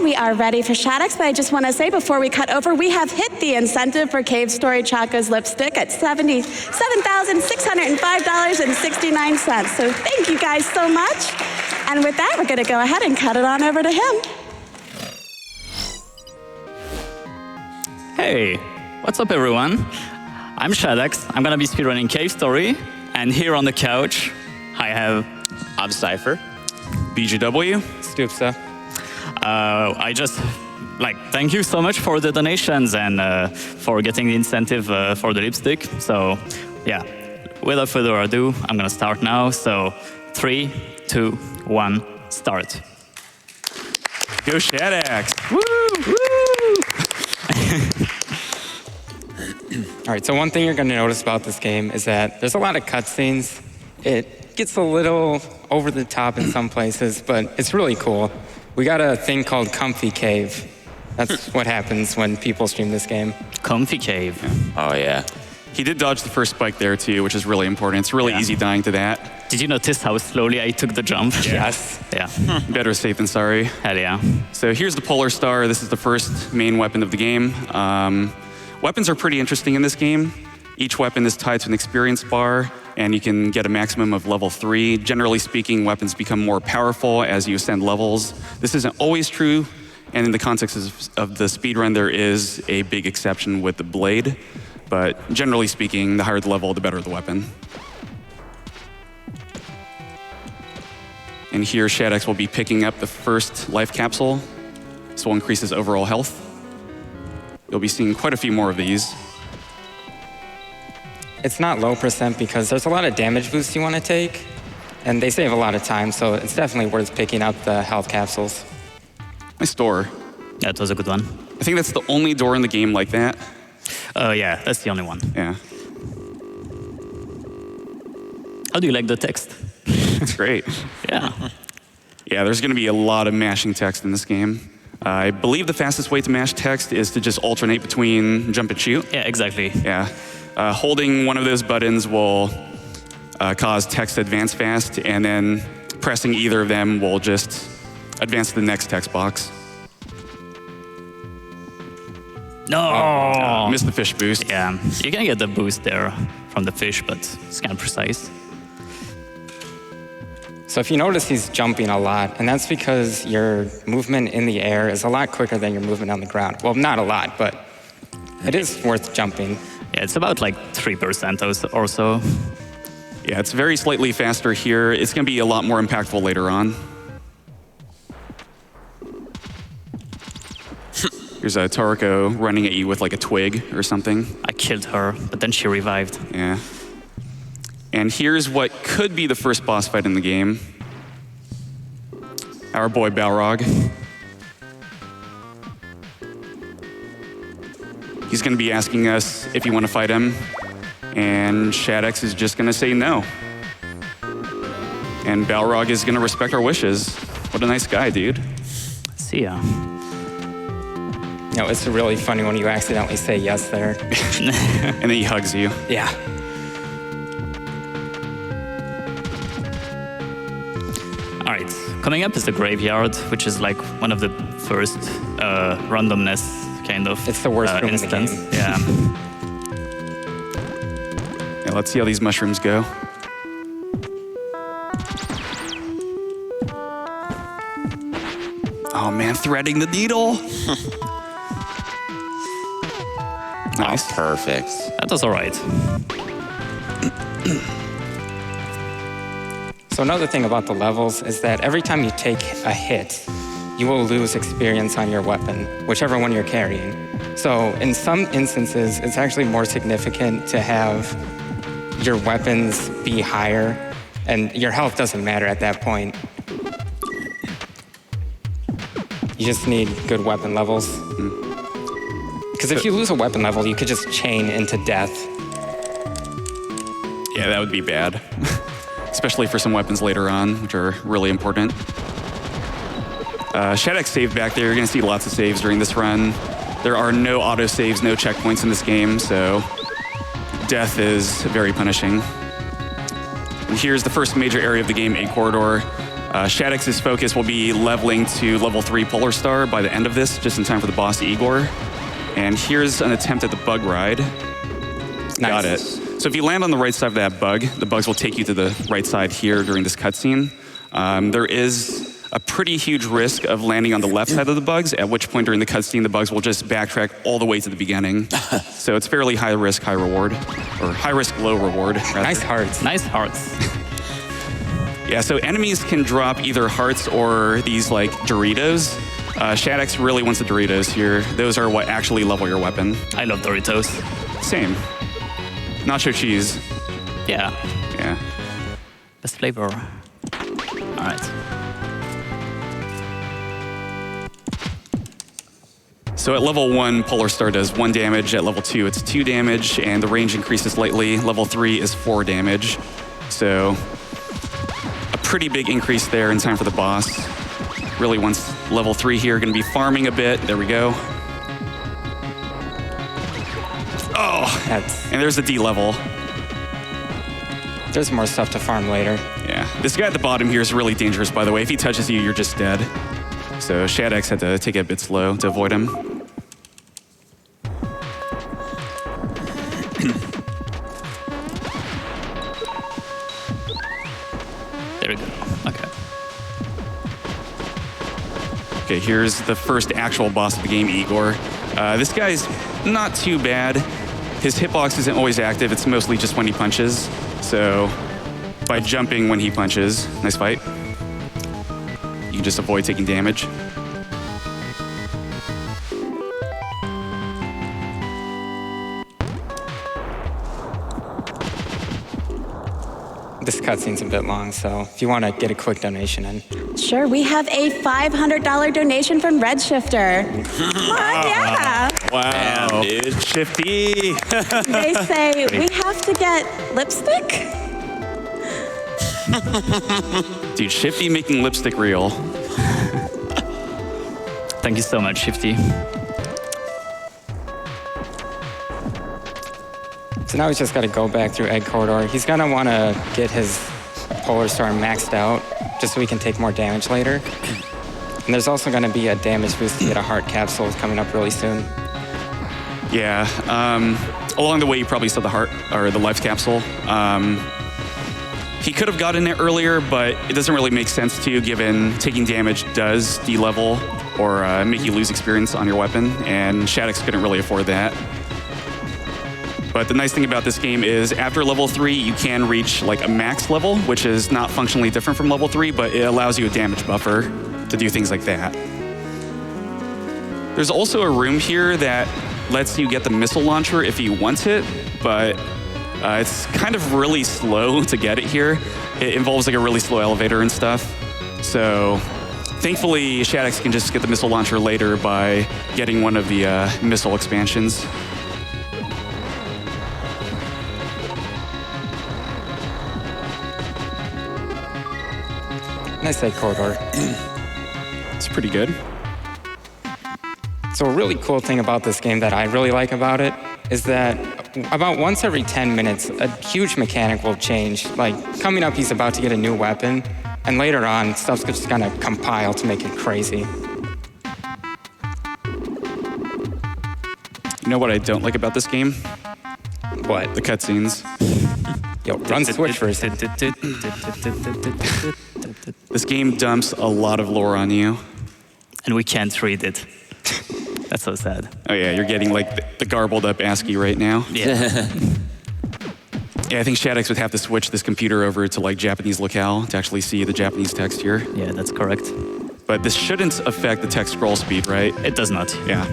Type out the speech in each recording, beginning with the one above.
we are ready for Shadax, but I just want to say before we cut over, we have hit the incentive for Cave Story Chaco's lipstick at $77,605.69. So thank you guys so much. And with that, we're going to go ahead and cut it on over to him. Hey, what's up everyone? I'm Shadax. I'm going to be speedrunning Cave Story. And here on the couch, I have Cyghfer. BGW. Stupsa. I just thank you so much for the donations and for getting the incentive for the lipstick. So yeah, without further ado, I'm gonna start now. So 3, 2, 1, start. Go Shadax. Woo! Woo! All right, so one thing you're going to notice about this game is that there's a lot of cutscenes. It gets a little over the top in some places, but it's really cool. We got a thing called Comfy Cave. That's what happens when people stream this game. Comfy Cave. Oh, yeah. He did dodge the first spike there, too, which is really important. It's really easy dying to that. Did you notice how slowly I took the jump? Yes. Yeah. Better safe than sorry. Hell yeah. So here's the Polar Star. This is the first main weapon of the game. Weapons are pretty interesting in this game. Each weapon is tied to an experience bar, and you can get a maximum of level 3. Generally speaking, weapons become more powerful as you ascend levels. This isn't always true, and in the context of the speedrun, there is a big exception with the blade. But generally speaking, the higher the level, the better the weapon. And here, Shadax will be picking up the first life capsule. This will increase his overall health. You'll be seeing quite a few more of these. It's not low percent because there's a lot of damage boosts you want to take, and they save a lot of time, so it's definitely worth picking up the health capsules. Nice door. That was a good one. I think that's the only door in the game like that. Yeah, that's the only one. Yeah, How do you like the text? it's great. Yeah. Yeah, there's going to be a lot of mashing text in this game. I believe the fastest way to mash text is to just alternate between jump and shoot. Yeah, exactly. Yeah. Holding one of those buttons will cause text to advance fast, and then pressing either of them will just advance to the next text box. No! Missed the fish boost. Yeah, you can get the boost there from the fish, but it's kind of precise. So if you notice, he's jumping a lot, and that's because your movement in the air is a lot quicker than your movement on the ground. Well, not a lot, but it is worth jumping. Yeah, it's about 3% or so. Yeah, it's very slightly faster here. It's going to be a lot more impactful later on. Here's a Toriko running at you with a twig or something. I killed her, but then she revived. Yeah. And here's what could be the first boss fight in the game. Our boy Balrog. He's going to be asking us if you want to fight him, and Shadax is just going to say no. And Balrog is going to respect our wishes. What a nice guy, dude. See ya. You know, it's really funny when you accidentally say yes there. And then he hugs you. Yeah. All right, coming up is the graveyard, which is one of the first randomness kind of It's the worst room instance. in the game. Yeah. Yeah, let's see how these mushrooms go. Oh man, threading the needle. Nice. Oh, perfect. That was all right. So another thing about the levels is that every time you take a hit, you will lose experience on your weapon, whichever one you're carrying. So in some instances, it's actually more significant to have your weapons be higher, and your health doesn't matter at that point. You just need good weapon levels. Because if you lose a weapon level, you could just chain into death. Yeah, that would be bad. Especially for some weapons later on, which are really important. Shadax saved back there. You're going to see lots of saves during this run. There are no auto saves, no checkpoints in this game, so death is very punishing. And here's the first major area of the game, a corridor. Shadax's focus will be leveling to level 3 Polar Star by the end of this, just in time for the boss Igor. And here's an attempt at the bug ride. Got it. So if you land on the right side of that bug, the bugs will take you to the right side here during this cutscene. There is a pretty huge risk of landing on the left side of the bugs, at which point during the cutscene, the bugs will just backtrack all the way to the beginning. So it's fairly high risk, high reward, or high risk, low reward. Rather. Nice hearts. Nice hearts. Yeah, so enemies can drop either hearts or these like Doritos. Shadax really wants the Doritos here. Those are what actually level your weapon. I love Doritos. Same. Nacho cheese. Yeah. Yeah. Best flavor. All right. So at level 1, Polar Star does 1 damage. At level 2, it's 2 damage, and the range increases slightly. Level 3 is 4 damage. So a pretty big increase there in time for the boss. Really wants level 3 here. Going to be farming a bit. There we go. Oh, and there's the D level. There's more stuff to farm later. Yeah, this guy at the bottom here is really dangerous, by the way. If he touches you, you're just dead. So Shadax had to take it a bit slow to avoid him. There we go. Okay. Okay, here's the first actual boss of the game, Igor. This guy's not too bad. His hitbox isn't always active. It's mostly just when he punches. So by jumping when he punches, nice fight, you can just avoid taking damage. This cutscene's a bit long, so if you want to get a quick donation in. Sure, we have a $500 donation from Redshifter. Come on, yeah. Wow. Damn, dude. Shifty. They say, we have to get lipstick? Dude, Shifty making lipstick real. Thank you so much, Shifty. So now he's just got to go back through Egg Corridor. He's going to want to get his Polar Star maxed out just so he can take more damage later. And there's also going to be a damage boost to get a heart capsule coming up really soon. Yeah. Along the way, you probably saw the heart or the life capsule. He could have gotten it earlier, but it doesn't really make sense to, given taking damage does de-level or make you lose experience on your weapon, and Shadax couldn't really afford that. But the nice thing about this game is after level 3, you can reach like a max level, which is not functionally different from level 3, but it allows you a damage buffer to do things like that. There's also a room here that lets you get the missile launcher if you want it, but it's kind of really slow to get it here. It involves like a really slow elevator and stuff. So thankfully, Shadax can just get the missile launcher later by getting one of the missile expansions. Nice Egg Corridor. It's pretty good. So a really cool thing about this game that I really like about it is that about once every 10 minutes, a huge mechanic will change. Like coming up, he's about to get a new weapon, and later on, stuff's just gonna compile to make it crazy. You know what I don't like about this game? What? The cutscenes. Yo, run Switch first. This game dumps a lot of lore on you. And we can't read it. That's so sad. Oh yeah, you're getting like the garbled up ASCII right now. Yeah. Yeah, I think Shadax would have to switch this computer over to like Japanese locale to actually see the Japanese text here. Yeah, that's correct. But this shouldn't affect the text scroll speed, right? It does not. Yeah.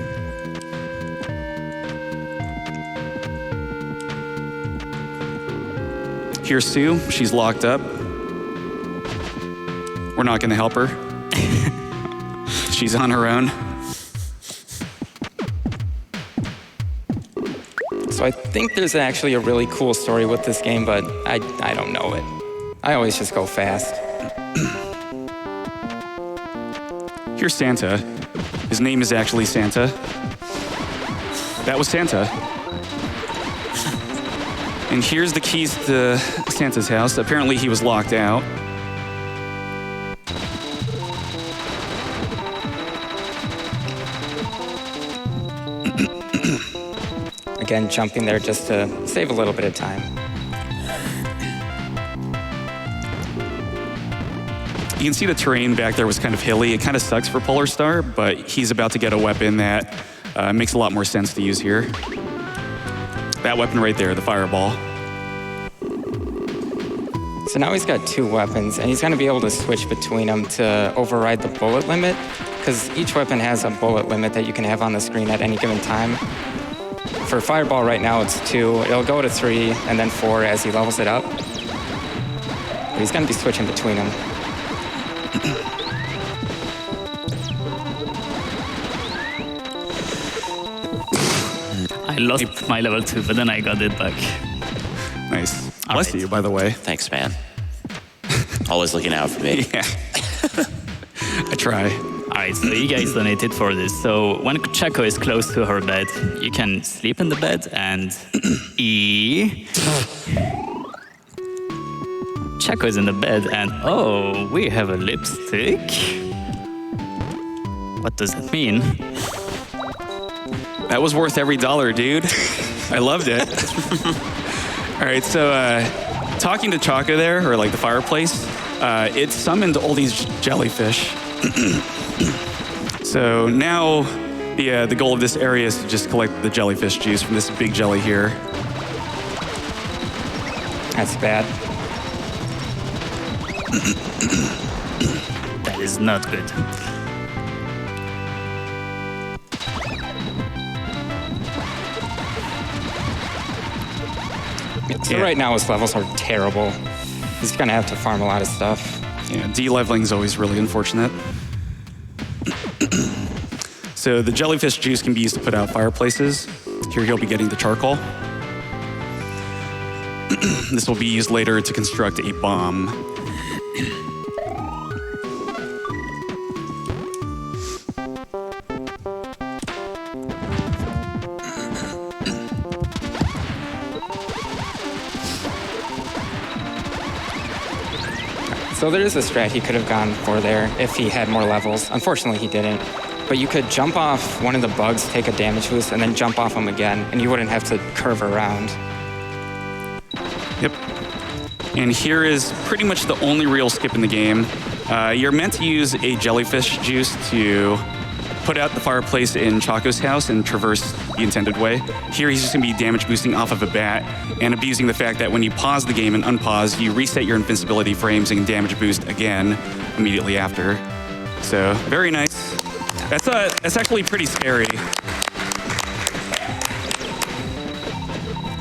Here's Sue. She's locked up. We're not going to help her. She's on her own. So I think there's actually a really cool story with this game, but I don't know it. I always just go fast. Here's Santa. His name is actually Santa. That was Santa. And here's the keys to Santa's house. Apparently he was locked out. Again, jumping there just to save a little bit of time. You can see the terrain back there was kind of hilly. It kind of sucks for Polar Star, but he's about to get a weapon that makes a lot more sense to use here. That weapon right there, the fireball. So now he's got 2 weapons, and he's going to be able to switch between them to override the bullet limit, because each weapon has a bullet limit that you can have on the screen at any given time. For fireball right now, it's 2. It'll go to 3 and then 4 as he levels it up. But he's going to be switching between them. I lost my level 2, but then I got it back. Nice. All Bless right. you, by the way. Thanks, man. Always looking out for me. Yeah. I try. All right, so you guys donated for this. So when Chaco is close to her bed, you can sleep in the bed and Chaco is in the bed and oh, we have a lipstick. What does it mean? That was worth every dollar, dude. I loved it. All right, so talking to Chaco there, or like the fireplace, it summoned all these jellyfish. So now the goal of this area is to just collect the jellyfish juice from this big jelly here. That's bad. That is not good. So right now his levels are terrible. He's going to have to farm a lot of stuff. Yeah, de-leveling is always really unfortunate. So the jellyfish juice can be used to put out fireplaces. Here he'll be getting the charcoal. This will be used later to construct a bomb. So there is a strat he could have gone for there if he had more levels. Unfortunately, he didn't. But you could jump off one of the bugs, take a damage boost, and then jump off them again, and you wouldn't have to curve around. Yep. And here is pretty much the only real skip in the game. You're meant to use a jellyfish juice to put out the fireplace in Chaco's house and traverse the intended way. Here he's just going to be damage boosting off of a bat and abusing the fact that when you pause the game and unpause, you reset your invincibility frames and damage boost again immediately after. So very nice. That's actually pretty scary.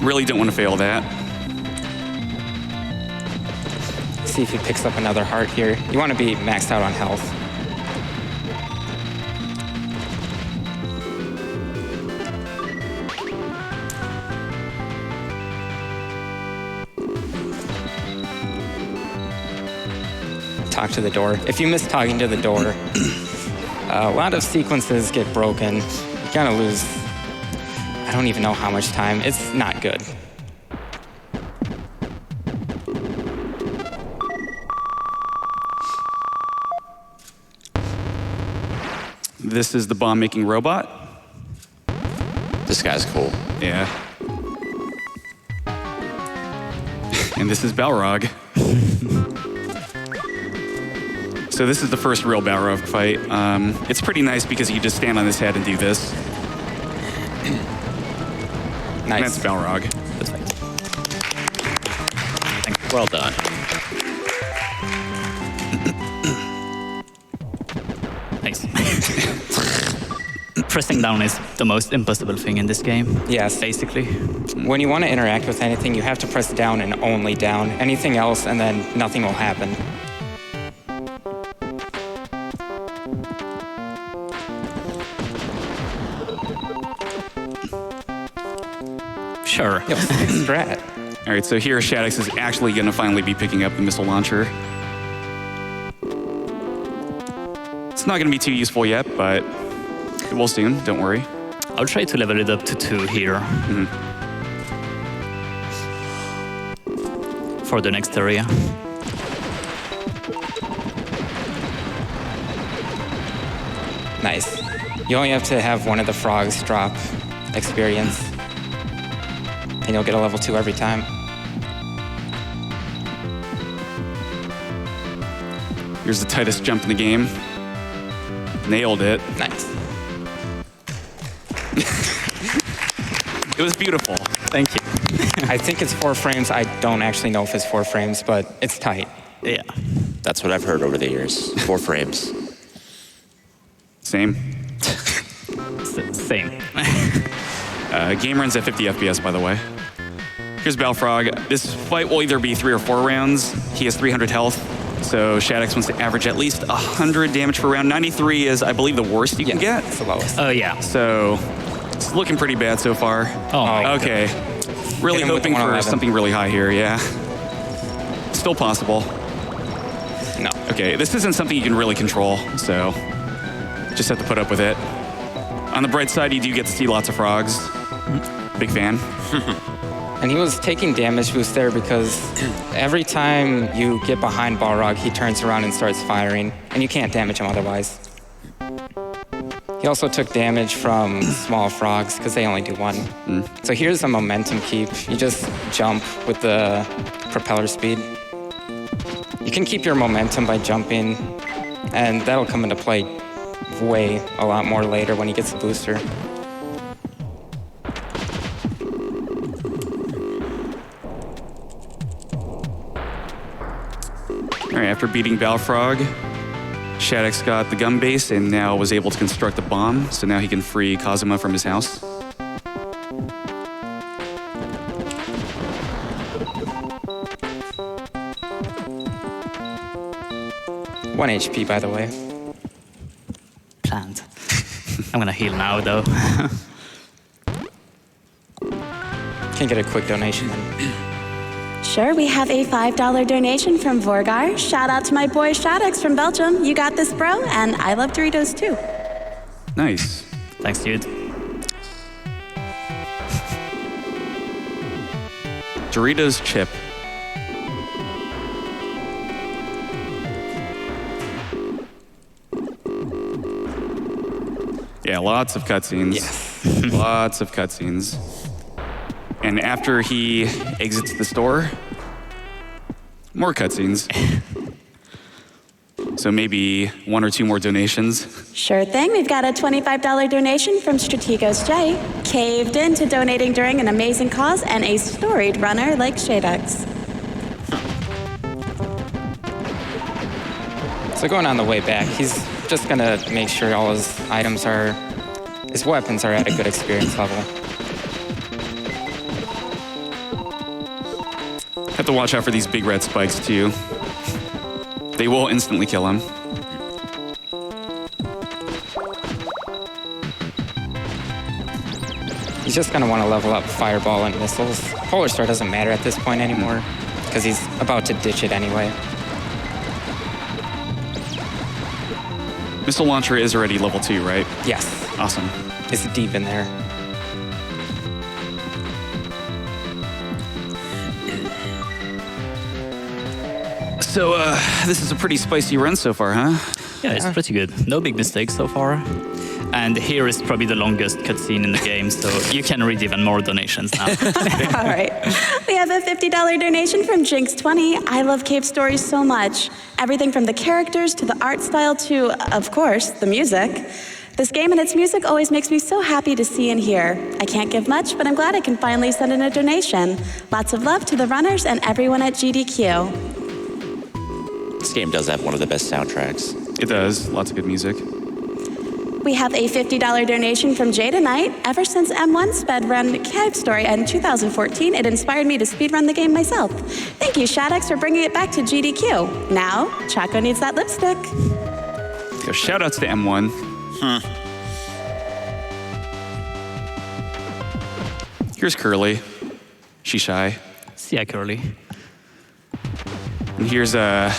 Really don't want to fail that. See if he picks up another heart here. You want to be maxed out on health. Talk to the door. If you miss talking to the door, a lot of sequences get broken. You kind of lose, I don't even know how much time. It's not good. This is the bomb-making robot. This guy's cool. Yeah. And this is Balrog. So this is the first real Balrog fight. It's pretty nice because you just stand on his head and do this. Nice. And that's Balrog. Well done. Nice. Pressing down is the most impossible thing in this game. Yes. Basically. When you want to interact with anything, you have to press down and only down. Anything else, and then nothing will happen. Sure. Yo, strat. All right, so here Shadax is actually going to finally be picking up the missile launcher. It's not going to be too useful yet, but it will soon, don't worry. I'll try to level it up to 2 here. For the next area. Nice. You only have to have one of the frogs drop experience. and you'll get a level 2 every time. Here's the tightest jump in the game. Nailed it. Nice. It was beautiful. Thank you. I think it's 4 frames. I don't actually know if it's 4 frames, but it's tight. Yeah. That's what I've heard over the years. 4 frames. Same. Same. Game runs at 50 FPS, by the way. Here's Balfrog. This fight will either be 3 or 4 rounds. He has 300 health, so Shadax wants to average at least 100 damage per round. 93 is, I believe, the worst you can get. It's the lowest. Oh, yeah. So it's looking pretty bad so far. Oh, my God. Okay. Really Hit him with hoping for 111. something really high here, yeah. Still possible. No. Okay, this isn't something you can really control, so just have to put up with it. On the bright side, you do get to see lots of frogs. Big fan. And he was taking damage boost there because every time you get behind Balrog, he turns around and starts firing, and you can't damage him otherwise. He also took damage from small frogs because they only do 1. So here's a momentum keep. You just jump with the propeller speed. You can keep your momentum by jumping, and that'll come into play a lot more later when he gets the booster. All right, after beating Balfrog, Shadax got the gun base and now was able to construct a bomb, so now he can free Kazuma from his house. One HP, by the way. Planned. I'm gonna heal now, though. Can get a quick donation. Sure, we have a $5 donation from Vorgar. Shout out to my boy Shadax from Belgium. You got this, bro, and I love Doritos too. Nice. Thanks, dude. Doritos chip. Yeah, lots of cutscenes. Yes. Lots of cutscenes. And after he exits the store, more cutscenes. So maybe 1 or 2 more donations. Sure thing. We've got a $25 donation from Strategos J. Caved into donating during an amazing cause and a storied runner like Shadax. So going on the way back, he's just gonna make sure all his his weapons are at a good experience level. Have to watch out for these big red spikes too. They will instantly kill him. He's just gonna want to level up Fireball and Missiles. Polar Star doesn't matter at this point anymore, because he's about to ditch it anyway. Missile Launcher is already level 2, right? Yes, Awesome. it's deep in there. So, this is a pretty spicy run so far, huh? Yeah, it's pretty good. No big mistakes so far. And here is probably the longest cutscene in the game, so you can read even more donations now. All right. We have a $50 donation from Jinx20. I love cave stories so much. Everything from the characters to the art style to, of course, the music. This game and its music always makes me so happy to see and hear. I can't give much, but I'm glad I can finally send in a donation. Lots of love to the runners and everyone at GDQ. This game does have one of the best soundtracks. It does. Lots of good music. We have a $50 donation from Jada Knight. Ever since M1 speedrun Cave Story in 2014, it inspired me to speedrun the game myself. Thank you, Shadax, for bringing it back to GDQ. Now, Chaco needs that lipstick. So shout outs to M1. Here's Curly. She's shy. See ya, Curly. And here's a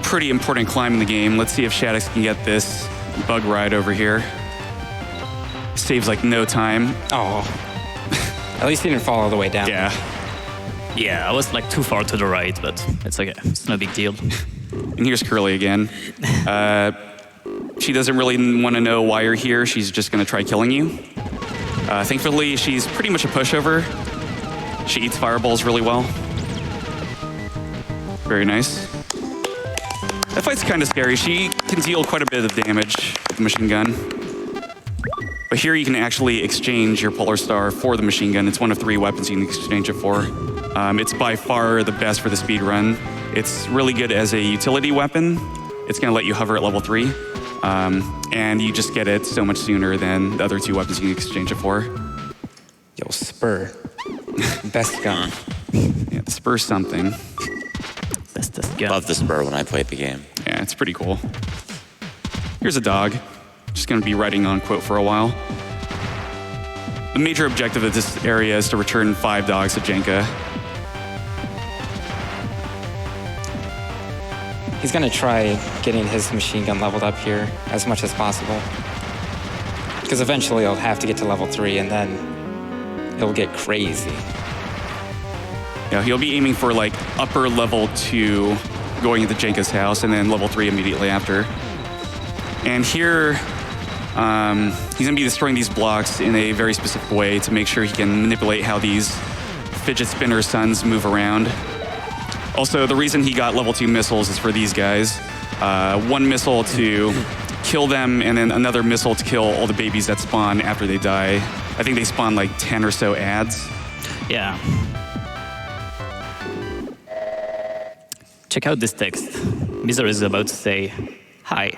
pretty important climb in the game. Let's see if Shadax can get this bug ride over here. Saves like no time. Oh, at least he didn't fall all the way down. Yeah. Yeah, I was like too far to the right, but it's okay. It's no big deal. And here's Curly again. She doesn't really want to know why you're here. She's just going to try killing you. Thankfully, she's pretty much a pushover. She eats fireballs really well. Very nice. That fight's kind of scary. She can deal quite a bit of damage with the machine gun. But here you can actually exchange your Polar Star for the machine gun. It's one of 3 weapons you can exchange it for. It's by far the best for the speed run. It's really good as a utility weapon. It's gonna let you hover at level 3. And you just get it so much sooner than the other 2 weapons you can exchange it for. Yo, Spur. Best gun. Yeah, the Spur's something. Bestest gun. Love the Spur when I played the game. Yeah, it's pretty cool. Here's a dog. Just gonna be writing on quote for a while. The major objective of this area is to return 5 dogs to Jenka. He's gonna try getting his machine gun leveled up here as much as possible. Because eventually he'll have to get to level 3 and then it'll get crazy. Yeah, he'll be aiming for like upper level 2 going into Jenka's house and then level 3 immediately after. And here, he's gonna be destroying these blocks in a very specific way to make sure he can manipulate how these fidget spinner suns move around. Also, the reason he got level 2 missiles is for these guys. 1 missile to kill them, and then another missile to kill all the babies that spawn after they die. I think they spawn like 10 or so ads. Yeah. Check out this text. Misery is about to say, hi.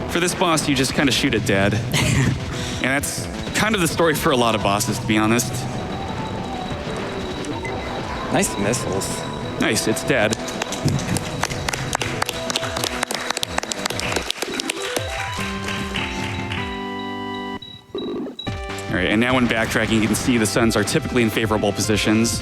For this boss, you just kind of shoot it dead. And that's kind of the story for a lot of bosses, to be honest. Nice missiles. Nice, it's dead. All right, and now when backtracking, you can see the suns are typically in favorable positions.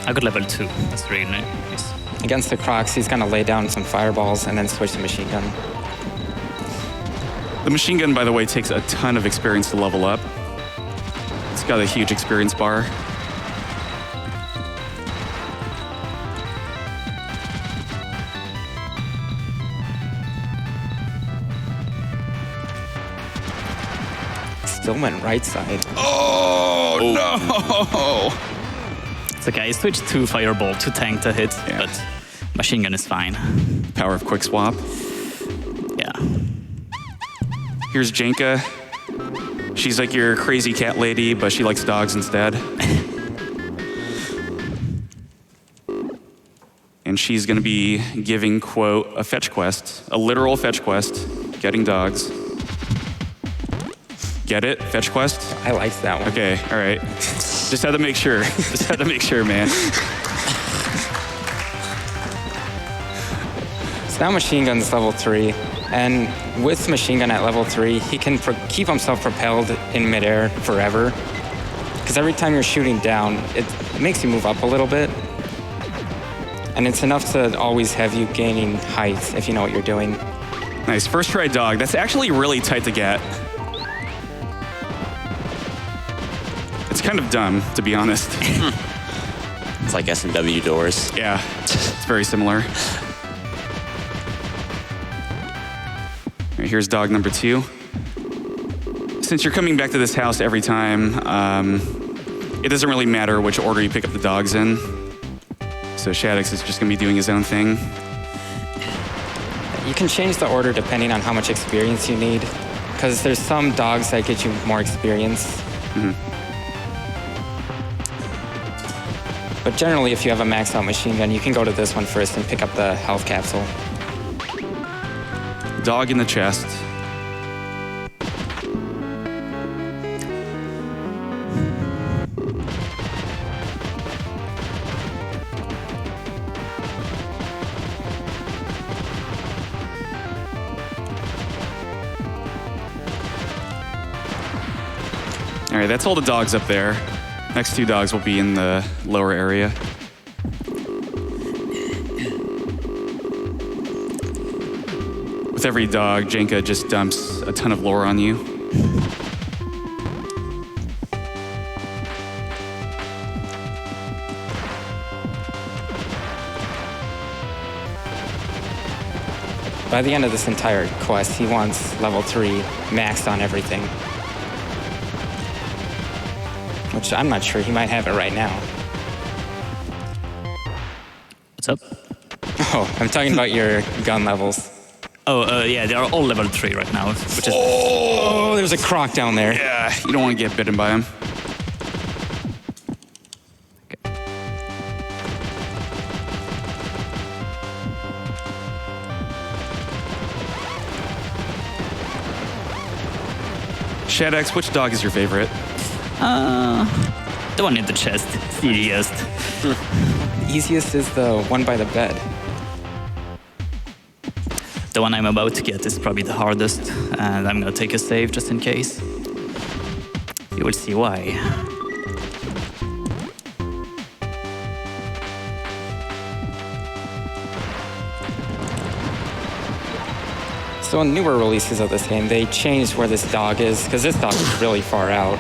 I got level 2. That's really nice. Against the Crocs, he's gonna lay down some fireballs and then switch to machine gun. The machine gun, by the way, takes a ton of experience to level up. It's got a huge experience bar. Still went right side. Oh, no! It's okay, I switched to Fireball to tank the hit, Yeah. but machine gun is fine. Power of quick swap. Yeah. Here's Jenka. She's like your crazy cat lady, but she likes dogs instead. And she's gonna be giving, quote, a fetch quest, a literal fetch quest, getting dogs. Get it? Fetch quest? I like that one. Okay, all right. Just had to make sure. Just had to make sure, man. So now machine gun's level 3, and with machine gun at level 3, he can keep himself propelled in midair forever. Because every time you're shooting down, it makes you move up a little bit. And it's enough to always have you gaining height if you know what you're doing. Nice, first try dog. That's actually really tight to get. It's kind of dumb, to be honest. It's like S&W doors. Yeah, it's very similar. All right, here's dog number 2. Since you're coming back to this house every time, it doesn't really matter which order you pick up the dogs in. So Shadax is just gonna be doing his own thing. You can change the order depending on how much experience you need, because there's some dogs that get you more experience. But generally, if you have a maxed out machine gun, you can go to this one first and pick up the health capsule. Dog in the chest. All right, that's all the dogs up there. Next 2 dogs will be in the lower area. With every dog, Jenka just dumps a ton of lore on you. by the end of this entire quest, he wants level 3 maxed on everything. Which I'm not sure, he might have it right now. What's up? Oh, I'm talking about your gun levels. Oh, yeah, they are all level 3 right now, which is... Oh, there's a croc down there. Yeah, you don't want to get bitten by him. Shadax, which dog is your favorite? The one in the chest. It's the easiest. The easiest is the one by the bed. The one I'm about to get is probably the hardest, and I'm gonna take a save just in case. You will see why. So in newer releases of this game, they changed where this dog is, because this dog is really far out.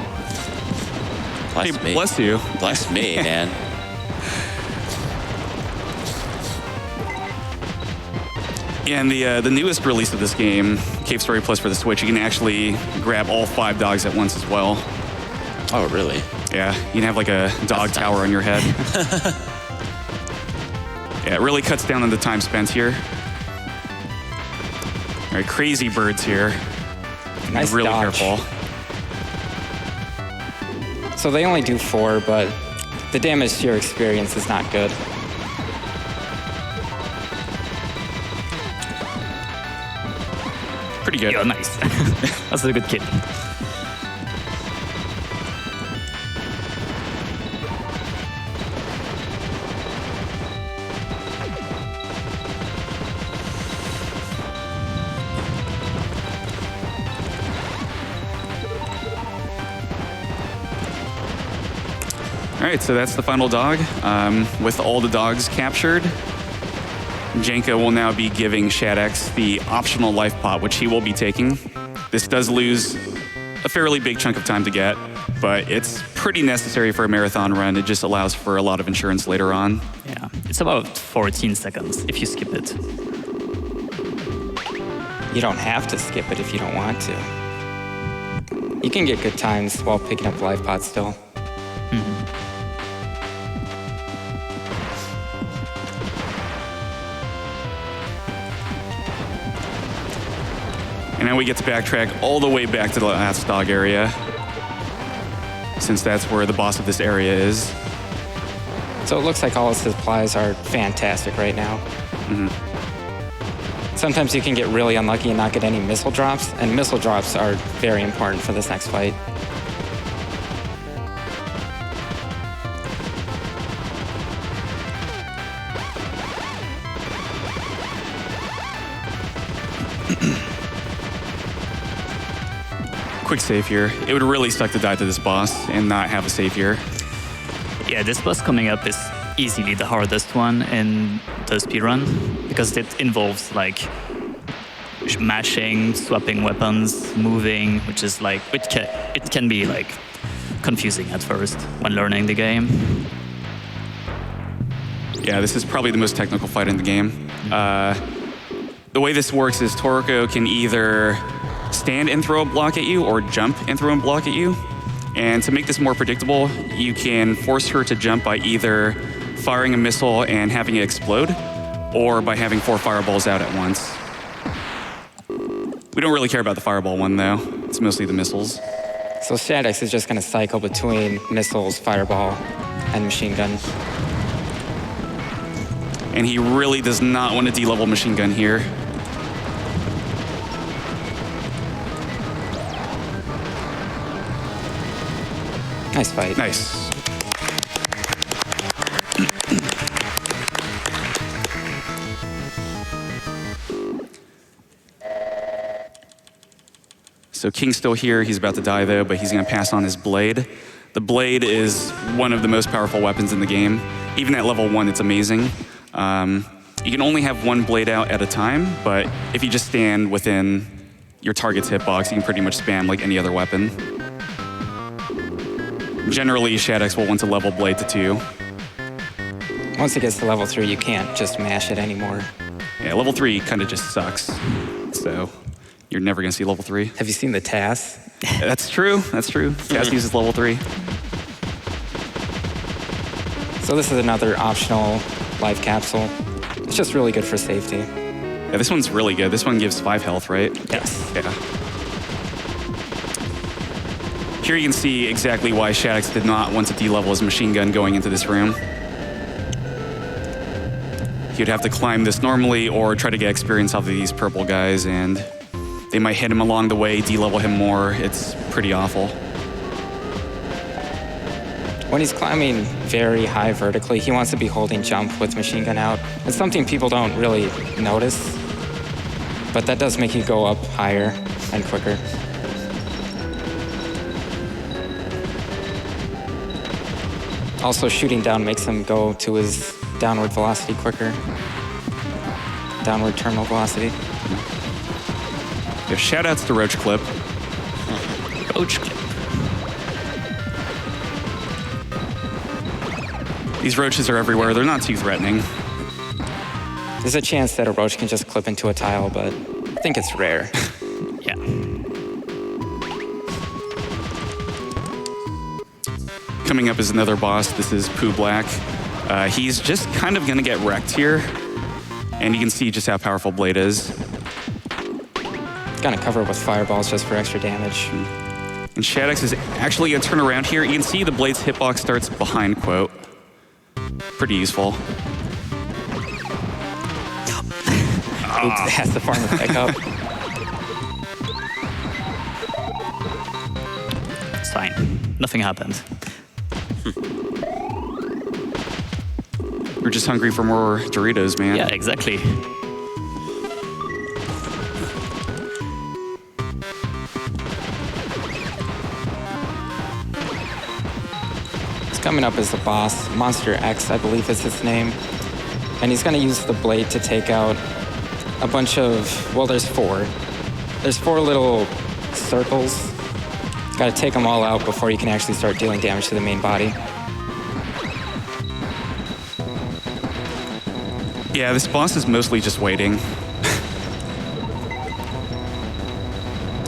Bless Hey, me. bless you. Bless me, man. And the newest release of this game, Cave Story Plus for the Switch, you can actually grab all 5 dogs at once as well. Oh, really? Yeah, you can have like a dog That's tower nice. on your head. Yeah, it really cuts down on the time spent here. All right, crazy birds here. Nice Really dodge. careful. So they only do 4, but the damage to your experience is not good. Pretty good. Yeah, nice. That's a good kill. All right, so that's the final dog. With all the dogs captured, Jenka will now be giving Shadax the optional life pot, which he will be taking. This does lose a fairly big chunk of time to get, but it's pretty necessary for a marathon run. It just allows for a lot of insurance later on. Yeah, it's about 14 seconds if you skip it. You don't have to skip it if you don't want to. You can get good times while picking up life pots still. And now we get to backtrack all the way back to the last dog area, since that's where the boss of this area is. So it looks like all the supplies are fantastic right now. Sometimes you can get really unlucky and not get any missile drops, and missile drops are very important for this next fight. Quick save here. It would really suck to die to this boss and not have a save here. Yeah, this boss coming up is easily the hardest one in the speedrun because it involves like mashing, swapping weapons, moving, which is like it can be like confusing at first when learning the game. Yeah, this is probably the most technical fight in the game. The way this works is Toroko can either stand and throw a block at you or jump and throw a block at you. And to make this more predictable, you can force her to jump by either firing a missile and having it explode, or by having 4 fireballs out at once. We don't really care about the fireball one though. It's mostly the missiles. So Shadax is just going to cycle between missiles, fireball, and machine gun. And he really does not want to de-level machine gun here. Nice fight. Nice. So King's still here. He's about to die though, but he's going to pass on his blade. The blade is one of the most powerful weapons in the game. Even at level 1, it's amazing. You can only have 1 blade out at a time, but if you just stand within your target's hitbox, you can pretty much spam like any other weapon. Generally, Shadax will want to level blade to 2. Once it gets to level 3, you can't just mash it anymore. Yeah, level 3 kind of just sucks. So you're never going to see level 3. Have you seen the TAS? That's true. That's true. Taz uses level 3. So this is another optional life capsule. It's just really good for safety. Yeah, this one's really good. This one gives 5 health, right? Yes. Yeah. Here you can see exactly why Shadax did not want to de-level his machine gun going into this room. He'd have to climb this normally or try to get experience off of these purple guys, and they might hit him along the way, de-level him more. It's pretty awful. When he's climbing very high vertically, he wants to be holding jump with machine gun out. It's something people don't really notice, but that does make you go up higher and quicker. Also, shooting down makes him go to his downward velocity quicker. Downward terminal velocity. Yeah, shout-outs to Roach Clip. Roach Clip. These roaches are everywhere. They're not too threatening. There's a chance that a roach can just clip into a tile, but I think it's rare. Yeah. Coming up is another boss. This is Pooh Black. He's just kind of going to get wrecked here. And you can see just how powerful Blade is. Gonna cover it with fireballs just for extra damage. And Shadax is actually going to turn around here. You can see the Blade's hitbox starts behind quote. Pretty useful. Oops, has the farmer pick up. It's fine. Nothing happened. We're just hungry for more Doritos, man. Yeah, exactly. Coming up is the boss, Monster X, I believe is his name. And he's gonna use the blade to take out a bunch of, well, there's 4. There's 4 little circles. Gotta take them all out before you can actually start dealing damage to the main body. Yeah, this boss is mostly just waiting.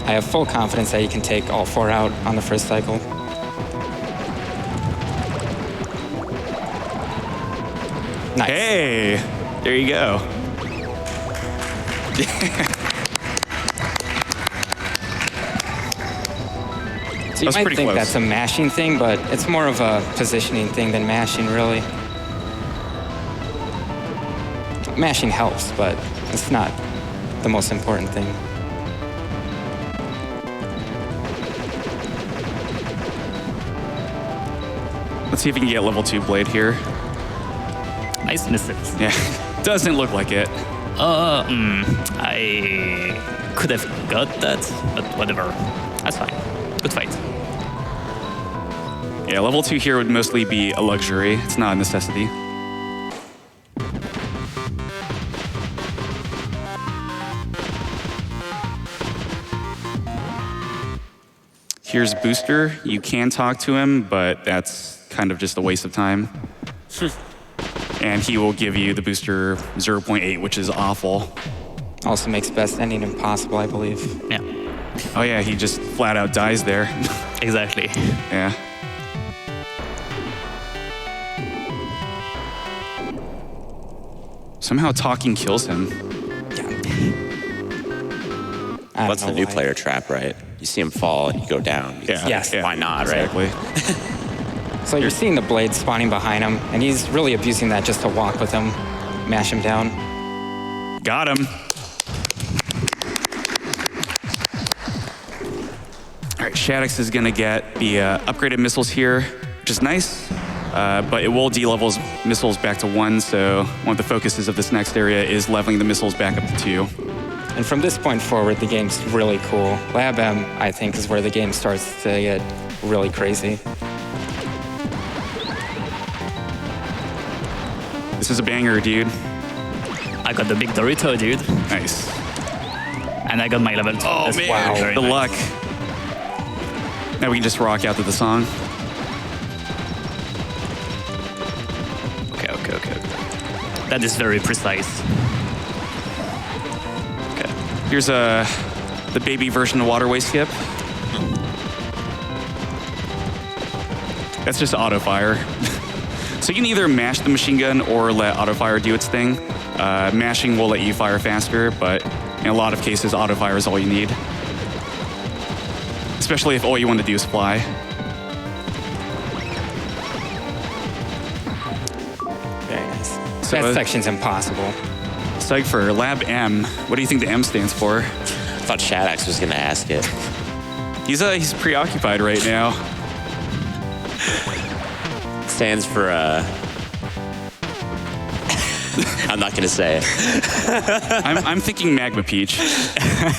I have full confidence that you can take all 4 out on the first cycle. Nice. Hey, there you go. So you might think that's a mashing thing, but it's more of a positioning thing than mashing, really. Mashing helps, but it's not the most important thing. Let's see if we can get level 2 Blade here. Nice misses. Yeah, doesn't look like it. I could have got that, but whatever. That's fine. Good fight. Yeah, level 2 here would mostly be a luxury. It's not a necessity. Here's Booster. You can talk to him, but that's kind of just a waste of time. And he will give you the booster 0.8, which is awful. Also makes best ending impossible, I believe. Yeah, Oh yeah, he just flat out dies there. exactly. Yeah. Somehow talking kills him. What's the new player trap, right? You see him fall and you go down. Yeah. Yes. Why not, right? Exactly. So you're seeing the blade spawning behind him, and he's really abusing that just to walk with him, mash him down. Got him. All right, Shadax is gonna get the upgraded missiles here, which is nice, but it will de-level his missiles back to 1, so one of the focuses of this next area is leveling the missiles back up to 2. And from this point forward, the game's really cool. Lab M, I think, is where the game starts to get really crazy. This is a banger, dude. I got the big Dorito, dude. Nice. And I got my level 2. Oh, man. Wow. Very The nice. luck. Now we can just rock out to the song. Okay. That is very precise. Here's the baby version of waterway skip. That's just auto fire. So you can either mash the machine gun or let auto fire do its thing. Mashing will let you fire faster, but in a lot of cases, auto fire is all you need. Especially if all you want to do is fly. Very nice. So, That section's impossible. Cyghfer, Lab M. What do you think the M stands for? I thought Shadax was going to ask it. He's preoccupied right now. Stands for, I'm not going to say it. I'm thinking Magma Peach.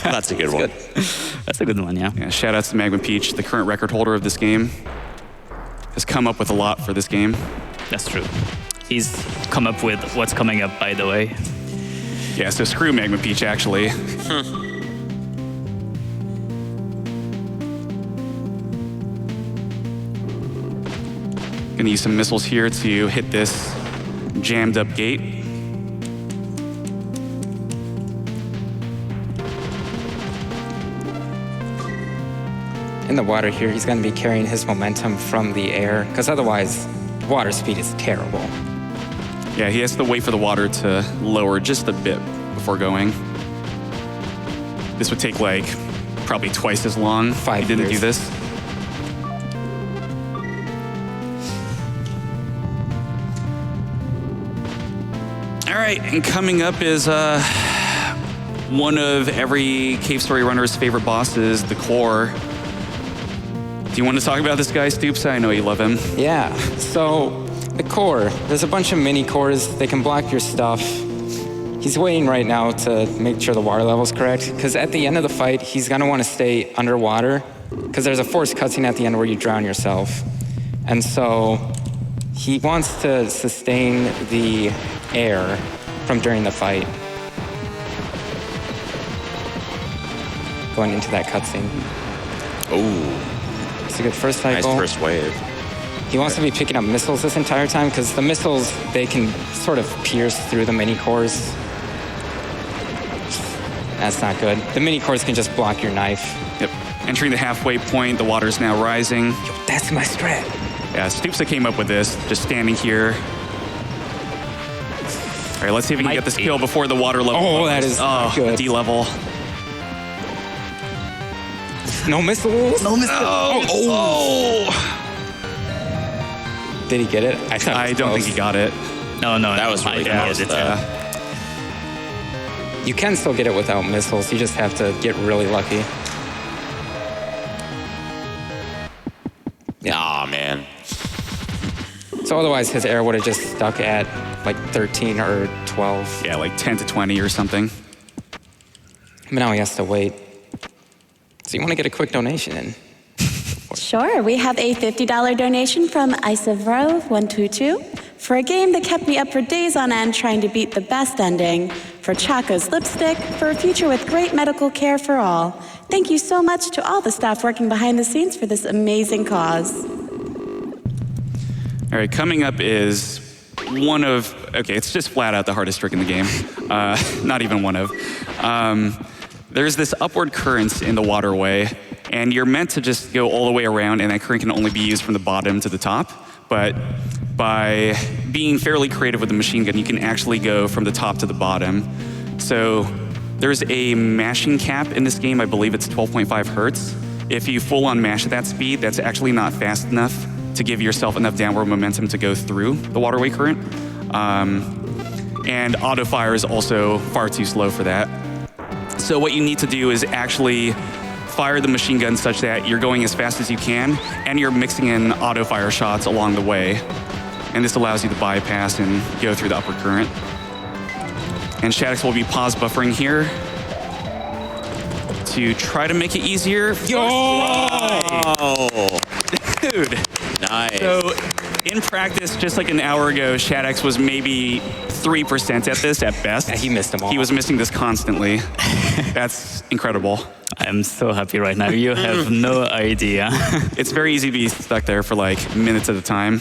That's a good one. That's a good one, yeah. Yeah, shout out to Magma Peach, the current record holder of this game. Has come up with a lot for this game. That's true. He's come up with what's coming up, by the way. Yeah, so screw Magma Peach, actually. Gonna use some missiles here to hit this jammed up gate. In the water here, he's going to be carrying his momentum from the air, because otherwise, water speed is terrible. Yeah, he has to wait for the water to lower just a bit before going. This would take like probably twice as long if he didn't do years. this. All right, and coming up is one of every Cave Story runner's favorite bosses, the Core. Do you want to talk about this guy, Stoops? I know you love him. Yeah, so the core, there's a bunch of mini cores. They can block your stuff. He's waiting right now to make sure the water level's correct, because at the end of the fight, he's gonna want to stay underwater, because there's a forced cutscene at the end where you drown yourself. And so he wants to sustain the air from during the fight. Going into that cutscene. Ooh, It's a good first nice cycle. first wave. He wants to be picking up missiles this entire time because the missiles, they can sort of pierce through the mini cores. That's not good. The mini cores can just block your knife. Yep. Entering the halfway point, the water's now rising. That's my strat. Yeah, Stoops came up with this, just standing here. All right, let's see if we can get this kill before the water level. Oh, that is good. D level. No missiles. No missiles. Oh! Did he get it? I don't think he got it. No, That was really I close, didn't though. get it. You can still get it without missiles. You just have to get really lucky. Aw, man. So otherwise, his air would have just stuck at like 13 or 12. Yeah, like 10 to 20 or something. But now he has to wait. So you want to get a quick donation in? Sure, we have a $50 donation from Isavro122 for a game that kept me up for days on end trying to beat the best ending, for Chaco's Lipstick, for a future with great medical care for all. Thank you so much to all the staff working behind the scenes for this amazing cause. All right, coming up is one of, okay, it's just flat out the hardest trick in the game. Not even one of. There's this upward current in the waterway, and you're meant to just go all the way around, and that current can only be used from the bottom to the top. But by being fairly creative with the machine gun, you can actually go from the top to the bottom. So there's a mashing cap in this game. I believe it's 12.5 hertz. If you full on mash at that speed, that's actually not fast enough to give yourself enough downward momentum to go through the waterway current. And auto fire is also far too slow for that. So what you need to do is actually fire the machine gun such that you're going as fast as you can, and you're mixing in auto fire shots along the way. And this allows you to bypass and go through the upward current. And Shadax will be pause buffering here to try to make it easier. Oh, Dude. nice. So in practice, just like an hour ago, Shadax was maybe 3% at this at best. Yeah, he missed them all. He was missing this constantly. That's incredible. I'm so happy right now. You have no idea. It's very easy to be stuck there for like minutes at a time.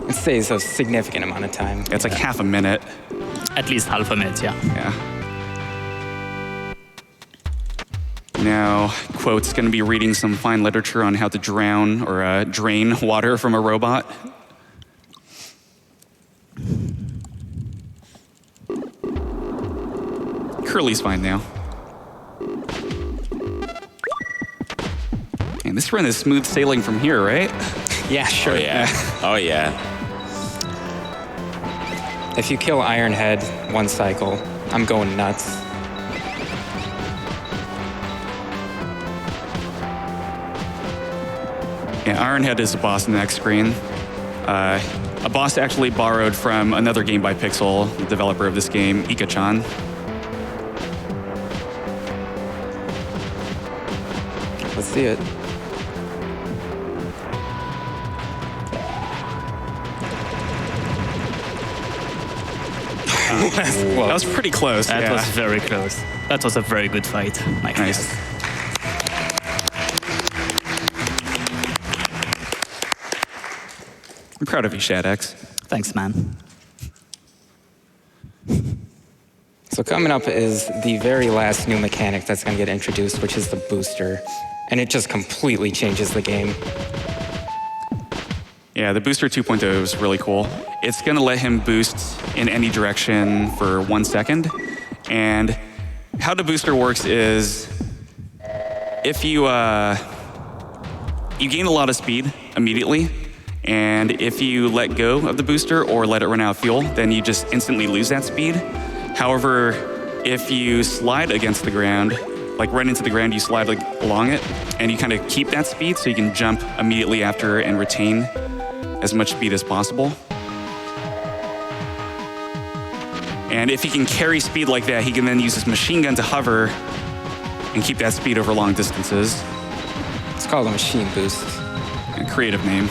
It saves a significant amount of time. It's like half a minute. At least half a minute, yeah. Yeah. Now, Quote's going to be reading some fine literature on how to drown or drain water from a robot. Curly's fine now. And this run is smooth sailing from here, right? Yeah, sure. Oh, yeah. Oh, yeah. If you kill Ironhead one cycle, I'm going nuts. Yeah, Ironhead is a boss in the next screen. A boss actually borrowed from another game by Pixel, the developer of this game, Ika-chan. Let's see it. That was pretty close. That yeah. was very close. That was a very good fight. Nice. I'm proud of you, Shadax. Thanks, man. So coming up is the very last new mechanic that's going to get introduced, which is the booster. And it just completely changes the game. Yeah, the Booster 2.0 is really cool. It's going to let him boost in any direction for 1 second. And how the booster works is if you gain a lot of speed immediately, and if you let go of the booster or let it run out of fuel, then you just instantly lose that speed. However, if you slide against the ground, like run into the ground, you slide along it, and you kind of keep that speed so you can jump immediately after and retain as much speed as possible. And if he can carry speed like that, he can then use his machine gun to hover and keep that speed over long distances. It's called a machine boost. A creative name.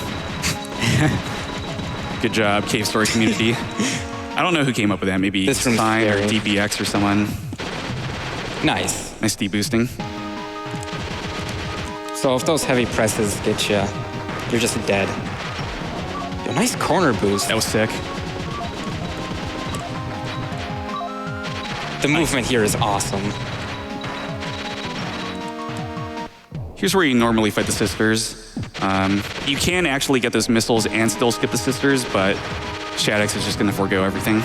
Good job, Cave Story community. I don't know who came up with that. Maybe This one's Stein or scary. DBX or someone. Nice. Nice deboosting. So if those heavy presses get you, you're just dead. Yo, nice corner boost. That was sick. The movement here is awesome. Here's where you normally fight the sisters. You can actually get those missiles and still skip the sisters, but Shadax is just going to forego everything.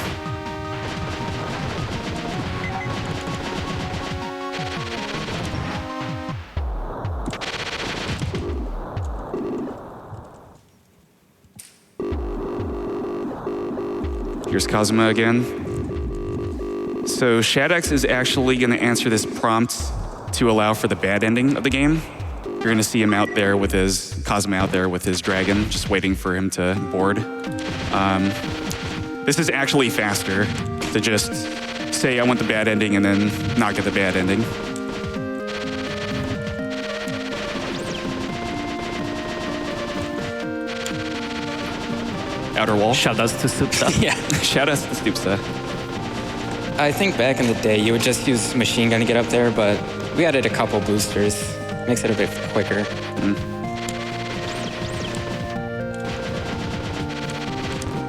Here's Kazuma again. So Shadax is actually going to answer this prompt to allow for the bad ending of the game. You're going to see him out there with his Kazuma out there with his dragon, just waiting for him to board. This is actually faster to just say I want the bad ending and then not get the bad ending. Outer wall. Shoutouts to Supta. Yeah. Shout out to Stupsa. I think back in the day, you would just use machine gun to get up there, but we added a couple boosters. Makes it a bit quicker.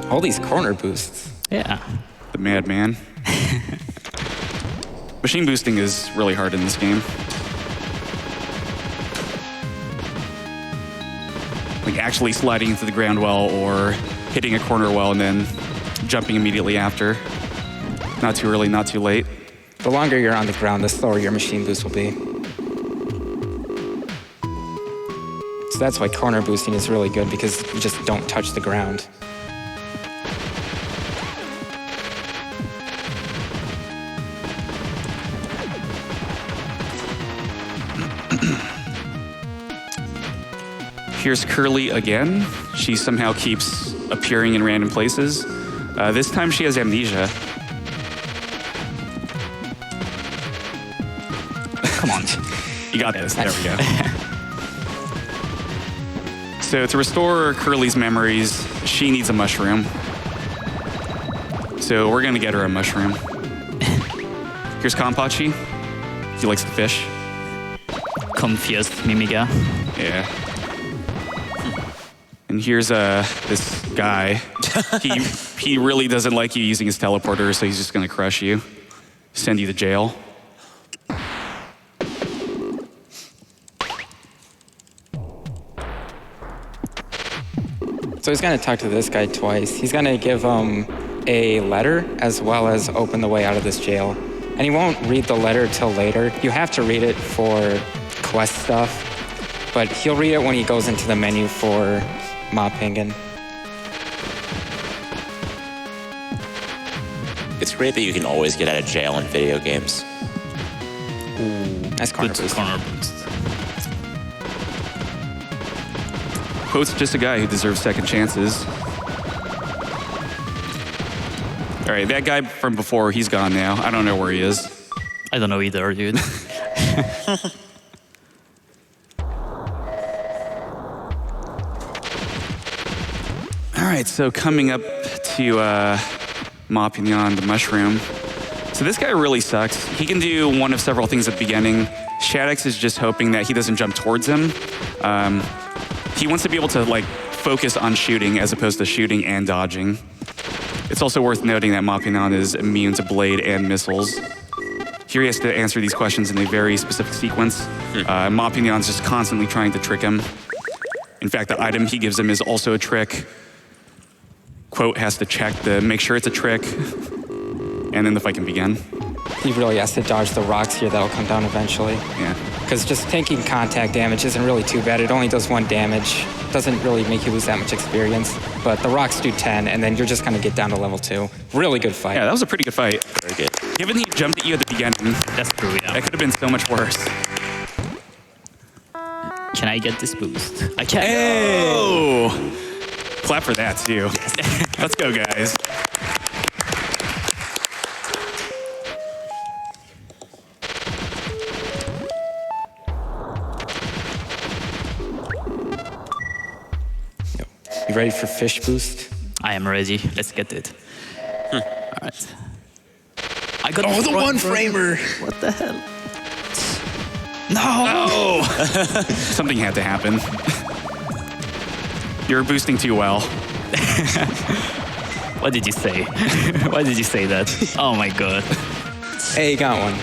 All these corner boosts. Yeah. The madman. Machine boosting is really hard in this game. Like actually sliding into the ground well or hitting a corner well and then jumping immediately after. Not too early, not too late. The longer you're on the ground, the slower your machine boost will be. So that's why corner boosting is really good, because you just don't touch the ground. Here's Curly again. She somehow keeps appearing in random places. This time she has amnesia. Come on. You got this. There we go. So to restore Curly's memories, she needs a mushroom. So we're gonna get her a mushroom. Here's Konpachi. He likes to fish. Confused Mimiga. Yeah. And here's this guy. He really doesn't like you using his teleporter, so he's just gonna crush you, send you to jail. So he's going to talk to this guy twice. He's going to give him a letter as well as open the way out of this jail. And he won't read the letter till later. You have to read it for quest stuff, but he'll read it when he goes into the menu for Ma Penguin. It's great that you can always get out of jail in video games. Nice corner Good boost. corner boost. Quote's just a guy who deserves second chances. All right, that guy from before, he's gone now. I don't know where he is. I don't know either, dude. All right, so coming up to Ma Penguin, the mushroom. So this guy really sucks. He can do one of several things at the beginning. Shadax is just hoping that he doesn't jump towards him. He wants to be able to like focus on shooting as opposed to shooting and dodging. It's also worth noting that Ma Penguin is immune to blade and missiles. Here he has to answer these questions in a very specific sequence. Ma Penguin's just constantly trying to trick him. In fact, the item he gives him is also a trick. Quote has to check to make sure it's a trick, and then the fight can begin. He really has to dodge the rocks here that'll come down eventually. Yeah. Because just taking contact damage isn't really too bad. It only does 1 damage. Doesn't really make you lose that much experience. But the rocks do 10, and then you're just going to get down to level 2. Really good fight. Yeah, that was a pretty good fight. Very good. Given he jumped at you at the beginning, That's true, yeah. that could have been so much worse. Can I get this boost? I can. Oh! Clap for that, too. Let's go, guys. You ready for fish boost? I am ready. Let's get it. All right. I got Oh, the one framer. What the hell? No! Something had to happen. You're boosting too well. What did you say? Why did you say that? Oh my god. Hey, you got one.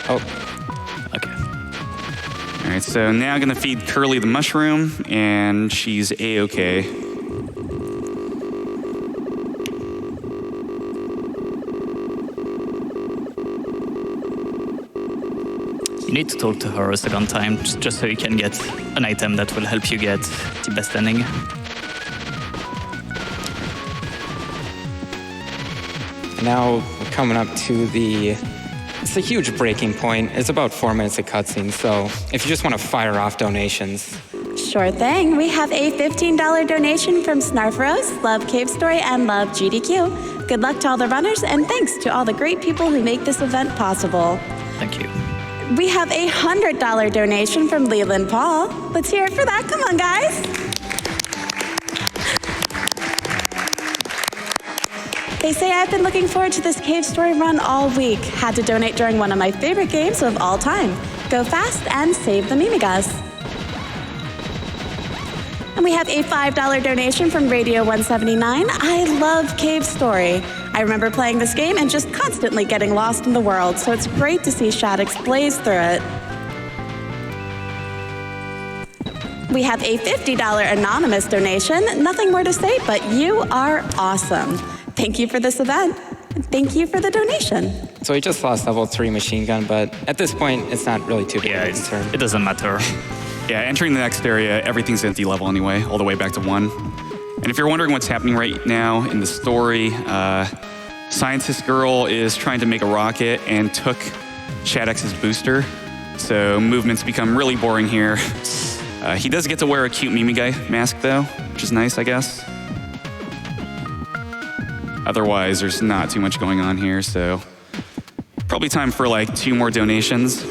Oh, Okay. All right, so now I'm gonna feed Curly the mushroom, and she's A-okay. You need to talk to her a second time, just so you can get an item that will help you get the best ending. now we're coming up to it's a huge breaking point. It's about 4 minutes of cutscene, so if you just want to fire off donations. Sure thing. We have a $15 donation from Snarfros, Love Cave Story, and Love GDQ. Good luck to all the runners, and thanks to all the great people who make this event possible. Thank you. We have a $100 donation from Leland Paul. Let's hear it for that. Come on, guys. They say I've been looking forward to this cave story run all week. Had to donate during one of my favorite games of all time. Go fast and save the Mimigas. And we have a $5 donation from Radio 179. I love Cave Story. I remember playing this game and just constantly getting lost in the world, so it's great to see Shadax blaze through it. We have a $50 anonymous donation. Nothing more to say, but you are awesome. Thank you for this event. Thank you for the donation. So he just lost level 3 machine gun, but at this point, it's not really too big Yeah, of a concern. it doesn't matter. Yeah, entering the next area, everything's empty level anyway, all the way back to 1. And if you're wondering what's happening right now in the story, Scientist Girl is trying to make a rocket and took Shadax's booster. So movements become really boring here. He does get to wear a cute Mimi guy mask though, which is nice, I guess. Otherwise, there's not too much going on here, so probably time for like 2 more donations.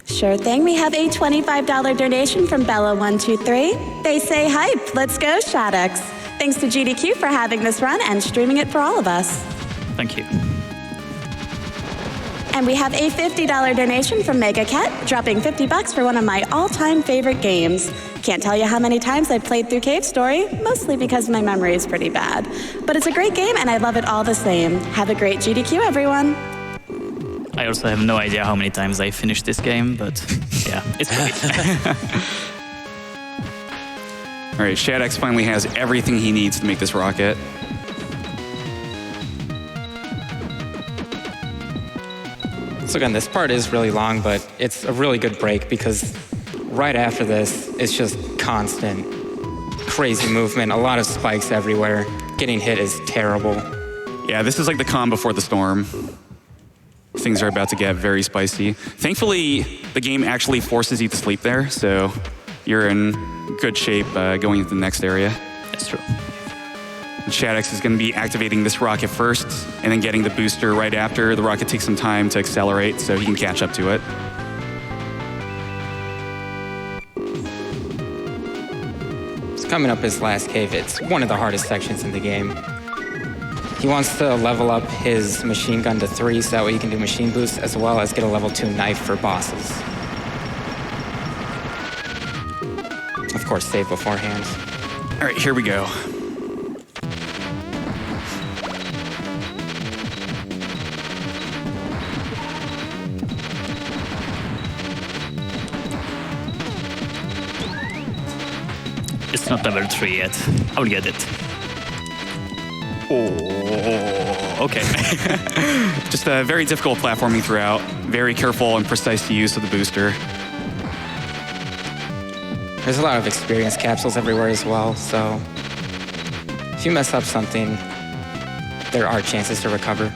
Sure thing. We have a $25 donation from Bella123. They say, hype, let's go, Shadax. Thanks to GDQ for having this run and streaming it for all of us. Thank you. And we have a $50 donation from Mega Cat, dropping $50 for one of my all-time favorite games. Can't tell you how many times I've played through Cave Story, mostly because my memory is pretty bad. But it's a great game and I love it all the same. Have a great GDQ, everyone. I also have no idea how many times I finished this game, but yeah, it's great. All right, Shadax finally has everything he needs to make this rocket. So again, this part is really long, but it's a really good break because right after this, it's just constant, crazy movement, a lot of spikes everywhere. Getting hit is terrible. Yeah, this is like the calm before the storm. Things are about to get very spicy. Thankfully, the game actually forces you to sleep there, so you're in good shape going into the next area. That's true. And Shadax is going to be activating this rocket first, and then getting the booster right after. The rocket takes some time to accelerate, so he can catch up to it. It's coming up his last cave. It's one of the hardest sections in the game. He wants to level up his machine gun to 3 so that way he can do machine boosts as well as get a level 2 knife for bosses. Of course, save beforehand. All right, here we go. It's not level 3 yet. I'll get it. Oh, okay. Just very difficult platforming throughout. Very careful and precise use of the booster. There's a lot of experience capsules everywhere as well, so if you mess up something, there are chances to recover.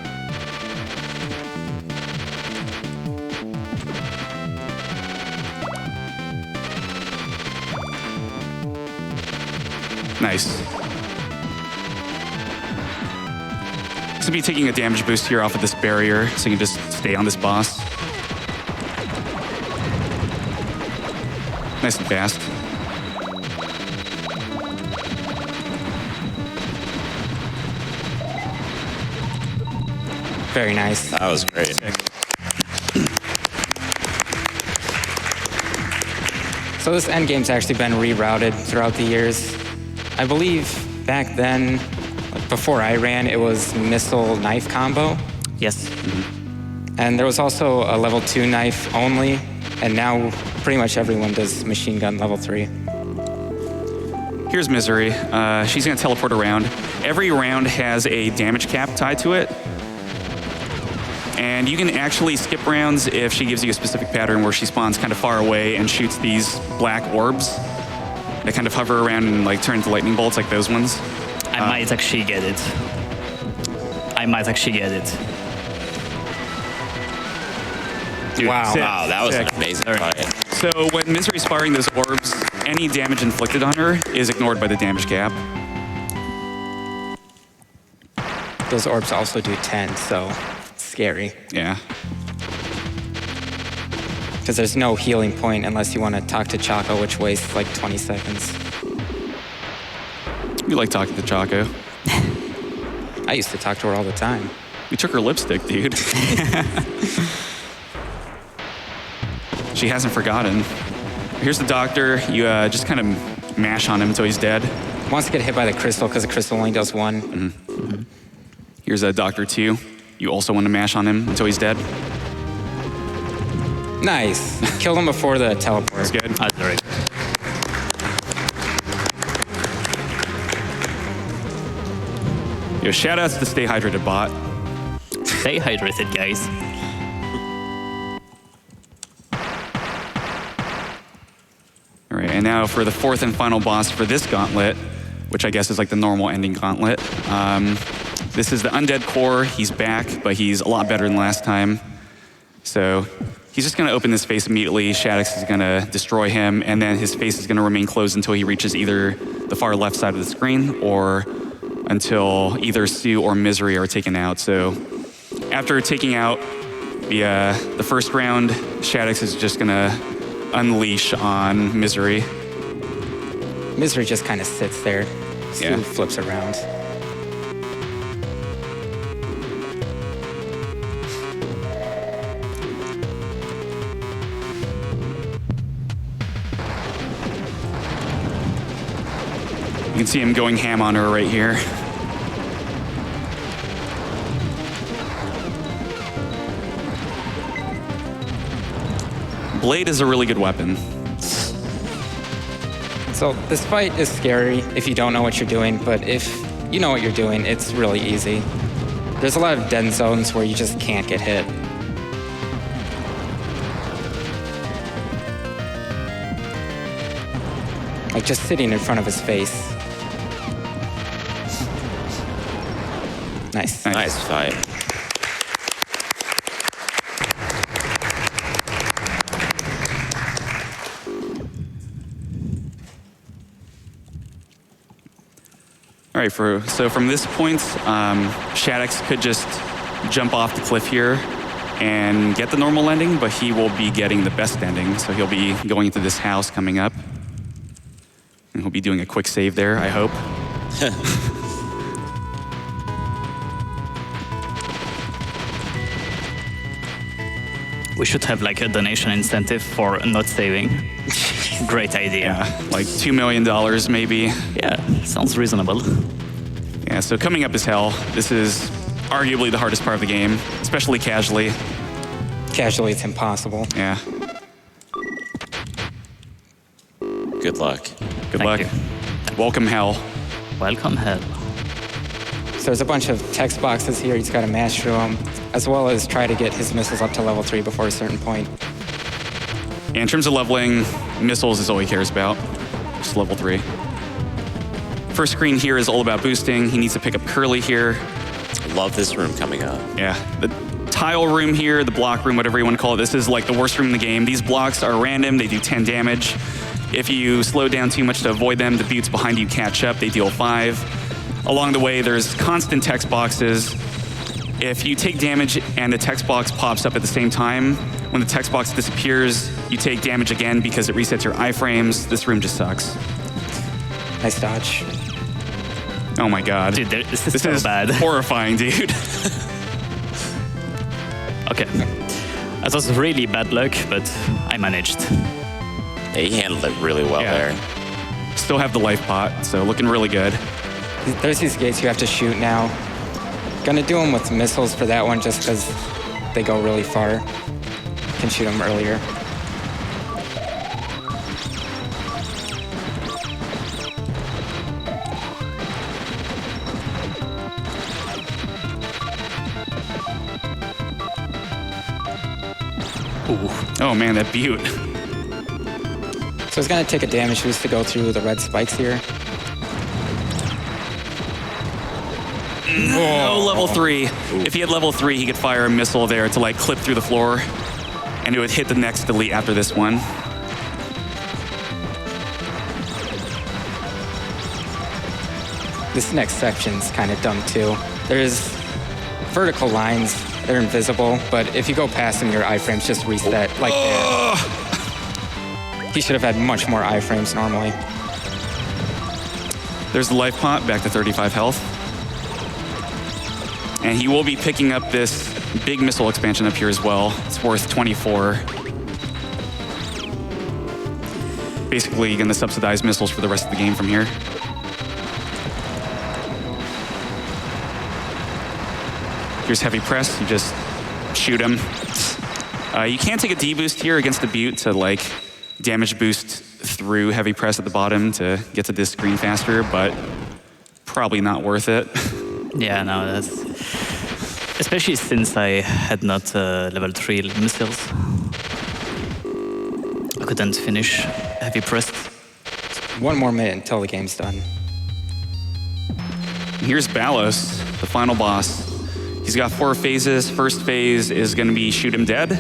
Nice. He's gonna be taking a damage boost here off of this barrier, so you can just stay on this boss. Nice and fast. Very nice. That was great. So this endgame's actually been rerouted throughout the years. I believe back then, like before I ran, it was missile knife combo. Yes. And there was also a level 2 knife only, and now pretty much everyone does machine gun level 3. Here's Misery. She's gonna teleport around. Every round has a damage cap tied to it. And you can actually skip rounds if she gives you a specific pattern where she spawns kind of far away and shoots these black orbs that kind of hover around and like turn into lightning bolts like those ones. I might actually get it. Dude, Wow. sick. Wow, that was an Sick. amazing fight. So when Misery's firing those orbs, any damage inflicted on her is ignored by the damage cap. Those orbs also do 10, so it's scary. Yeah. Because there's no healing point unless you want to talk to Choco, which wastes like 20 seconds. We like talking to Choco. I used to talk to her all the time. We took her lipstick, dude. She hasn't forgotten. Here's the doctor. You just kind of mash on him until he's dead. Wants to get hit by the crystal because the crystal only does 1. Here's Doctor 2. You also want to mash on him until he's dead. Nice. Killed him before the teleport. That's good. That's right. Yo, shout outs to Stay Hydrated bot. Stay hydrated, guys. All right, and now for the 4th and final boss for this gauntlet, which I guess is like the normal ending gauntlet. This is the Undead Core. He's back, but he's a lot better than last time. So he's just gonna open his face immediately. Shadax is gonna destroy him, and then his face is gonna remain closed until he reaches either the far left side of the screen or until either Sue or Misery are taken out. So after taking out the first round, Shadax is just gonna unleash on Misery. Misery just kind of sits there. Yeah. Sue flips around. You can see him going ham on her right here. Blade is a really good weapon. So this fight is scary if you don't know what you're doing, but if you know what you're doing, it's really easy. There's a lot of dead zones where you just can't get hit. Like just sitting in front of his face. Nice. Nice fight. All right, so from this point, Shadax could just jump off the cliff here and get the normal ending, but he will be getting the best ending. So he'll be going into this house coming up. And he'll be doing a quick save there, I hope. We should have like a donation incentive for not saving. Great idea. Yeah, like $2 million maybe. Yeah, sounds reasonable. Yeah, so coming up is hell. This is arguably the hardest part of the game, especially casually. Casually, it's impossible. Yeah. Good luck. Good Thank luck. you. Welcome hell. Welcome, hell. So there's a bunch of text boxes here. He's got to mash through them, as well as try to get his missiles up to level 3 before a certain point. Yeah, in terms of leveling, missiles is all he cares about. Just level 3. First screen here is all about boosting. He needs to pick up Curly here. I love this room coming up. Yeah, the tile room here, the block room, whatever you want to call it. This is like the worst room in the game. These blocks are random. They do 10 damage. If you slow down too much to avoid them, the buttes behind you catch up. They deal 5. Along the way, there's constant text boxes. If you take damage and the text box pops up at the same time, when the text box disappears, you take damage again because it resets your iframes. This room just sucks. Nice dodge. Oh my god. Dude, this is so bad. Horrifying, dude. Okay. That was really bad luck, but I managed. Yeah, he handled it really well there. Still have the life pot, so looking really good. There's these gates you have to shoot now. Gonna do them with missiles for that one just because they go really far. Can shoot them earlier. Ooh. Oh man, that butte. So it's gonna take a damage boost to go through the red spikes here. No, level 3. If he had level 3, he could fire a missile there to like clip through the floor, and it would hit the next elite after this one. This next section's kind of dumb too. There's vertical lines, they're invisible, but if you go past them, your iframes just reset like that. He should have had much more iframes normally. There's the life pot, back to 35 health. And he will be picking up this big missile expansion up here as well. It's worth 24. Basically gonna subsidize missiles for the rest of the game from here. Here's heavy press, you just shoot him. You can take a D-boost here against the butte to like damage boost through heavy press at the bottom to get to this screen faster, but probably not worth it. Yeah, no, that's... Especially since I had not level 3 missiles. I couldn't finish heavy pressed. 1 more minute until the game's done. Here's Balos, the final boss. He's got 4 phases. First phase is gonna be shoot him dead.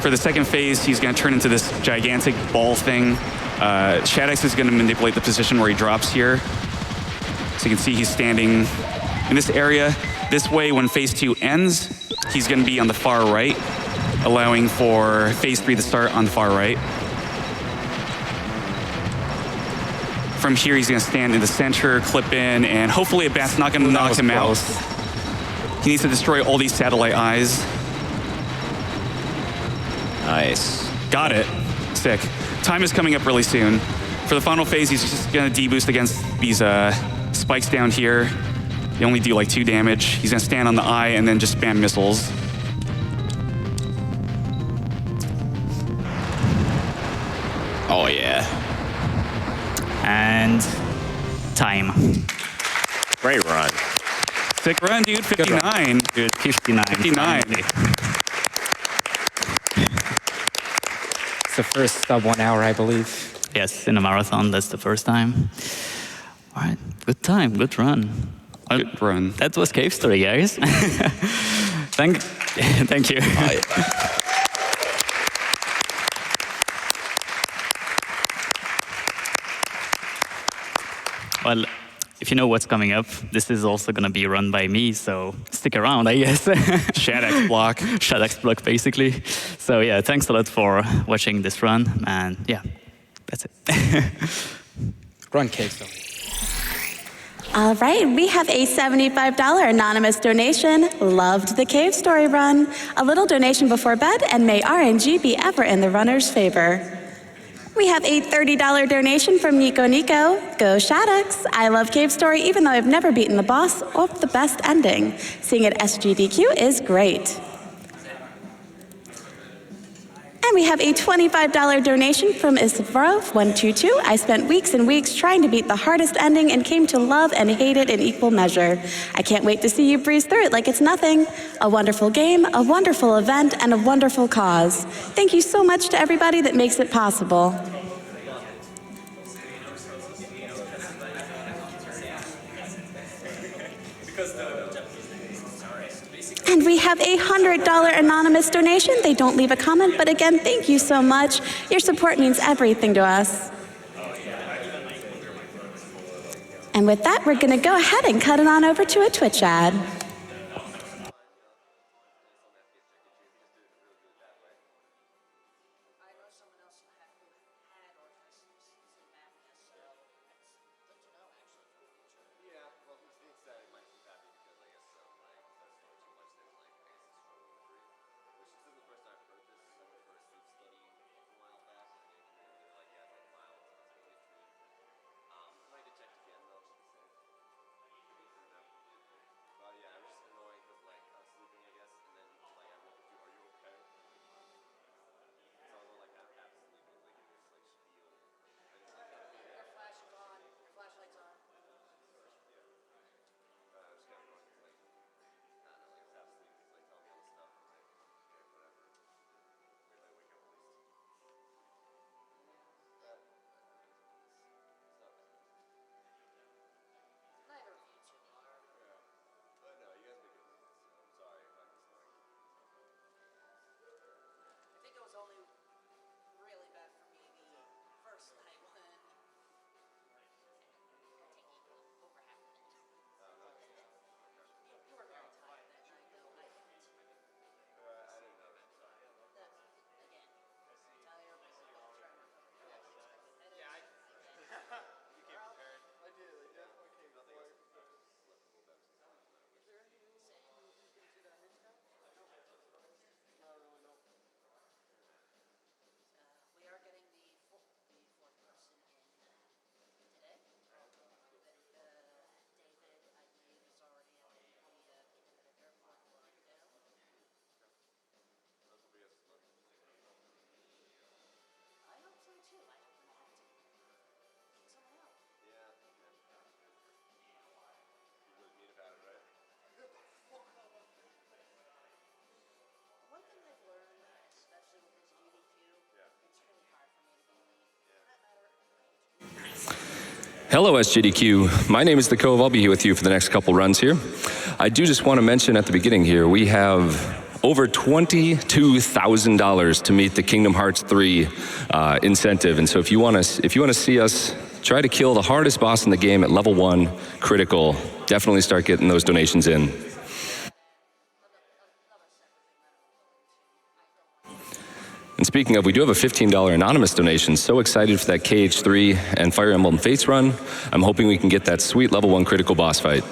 For the second phase, he's gonna turn into this gigantic ball thing. Shadax is gonna manipulate the position where he drops here. So you can see he's standing in this area. This way, when phase 2 ends, he's gonna be on the far right, allowing for phase 3 to start on the far right. From here, he's gonna stand in the center, clip in, and hopefully a bat's not gonna knock him out. He needs to destroy all these satellite eyes. Nice. Got it. Sick. Time is coming up really soon. For the final phase, he's just gonna deboost against these spikes down here. They only do like 2 damage. He's gonna stand on the eye and then just spam missiles. Oh, yeah. And time. Great run. Sick run, dude. 59. Good, 59. 59. finally. It's the first sub 1 hour, I believe. Yes, in a marathon, that's the first time. All right, good time, good run. Well, Good run. that was Cave Story, guys. Thank you. Oh, yeah. Well, if you know what's coming up, this is also going to be run by me, so stick around, I guess. Shadax block. Shadax block, basically. So yeah, thanks a lot for watching this run, and yeah, that's it. Run cave story. All right, we have a $75 anonymous donation. Loved the cave story run. A little donation before bed, and may RNG be ever in the runner's favor. We have a $30 donation from Nico. Go Shadax. I love Cave Story, even though I've never beaten the boss or the best ending. Seeing it SGDQ is great. And we have a $25 donation from Isvarov122. I spent weeks and weeks trying to beat the hardest ending and came to love and hate it in equal measure. I can't wait to see you breeze through it like it's nothing. A wonderful game, a wonderful event, and a wonderful cause. Thank you so much to everybody that makes it possible. And we have a $100 anonymous donation. They don't leave a comment, but again, thank you so much. Your support means everything to us. And with that, we're going to go ahead and cut it on over to a Twitch ad. Hello, SGDQ. My name is The Cove. I'll be here with you for the next couple runs here. I do just want to mention at the beginning here, we have over $22,000 to meet the Kingdom Hearts 3 incentive. And so if you want to see us try to kill the hardest boss in the game at level 1, critical, definitely start getting those donations in. And speaking of, we do have a $15 anonymous donation. So excited for that KH3 and Fire Emblem Fates run. I'm hoping we can get that sweet level 1 critical boss fight.